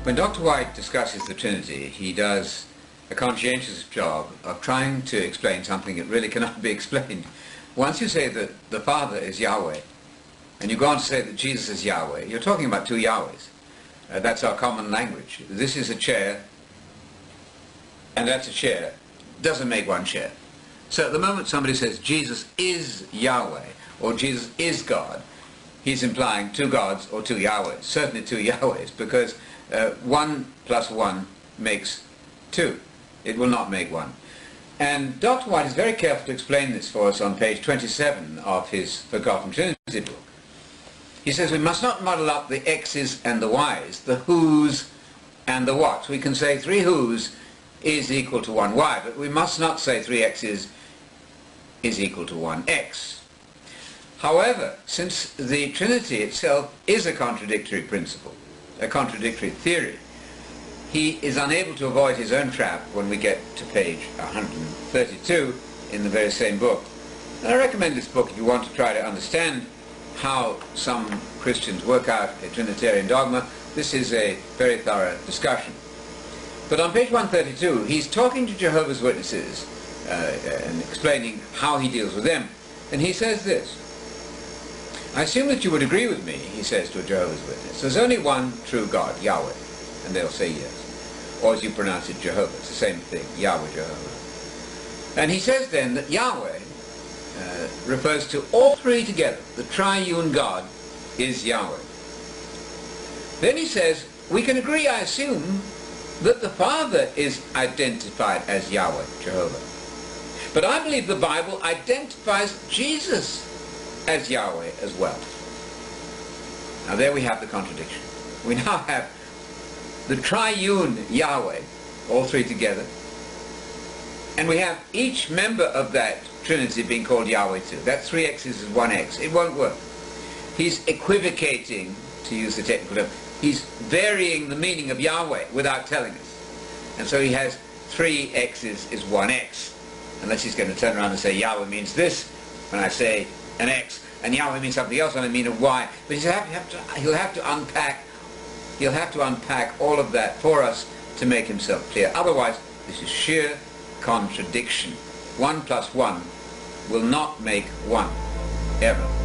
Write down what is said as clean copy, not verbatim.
When Dr. White discusses the Trinity, he does a conscientious job of trying to explain something that really cannot be explained. Once you say that the Father is Yahweh, and you go on to say that Jesus is Yahweh, you're talking about two Yahwehs. That's our common language. This is a chair, and that's a chair. Doesn't make one chair. So at the moment somebody says Jesus is Yahweh, or Jesus is God, he's implying two gods or two Yahwehs. Certainly two Yahwehs, because 1 plus 1 makes 2. It will not make 1. And Dr. White is very careful to explain this for us on page 27 of his Forgotten Trinity book. He says we must not muddle up the X's and the Y's, the who's and the what's. We can say 3 who's is equal to 1 y, but we must not say 3 x's is equal to 1 x. However, since the Trinity itself is a contradictory principle, a contradictory theory, he is unable to avoid his own trap when we get to page 132 in the very same book. And I recommend this book if you want to try to understand how some Christians work out a Trinitarian dogma. This is a very thorough discussion. But on page 132, he's talking to Jehovah's Witnesses and explaining how he deals with them. And he says this: I assume that you would agree with me, he says to a Jehovah's Witness. There's only one true God, Yahweh. And they'll say yes. Or as you pronounce it, Jehovah. It's the same thing, Yahweh, Jehovah. And he says then that Yahweh refers to all three together. The triune God is Yahweh. Then he says, we can agree, I assume, that the Father is identified as Yahweh, Jehovah. But I believe the Bible identifies Jesus as Yahweh as well. Now there we have the contradiction. We now have the triune Yahweh, all three together, and we have each member of that Trinity being called Yahweh too. That's 3 x's is 1 x. It won't work. He's equivocating, to use the technical term. He's varying the meaning of Yahweh without telling us. And so he has 3 x's is 1 x. Unless he's going to turn around and say Yahweh means this when I say an x, and Yahweh means something else when I mean a y. But he'll have to unpack all of that for us to make himself clear. Otherwise, this is sheer contradiction. 1 plus 1 will not make 1, ever.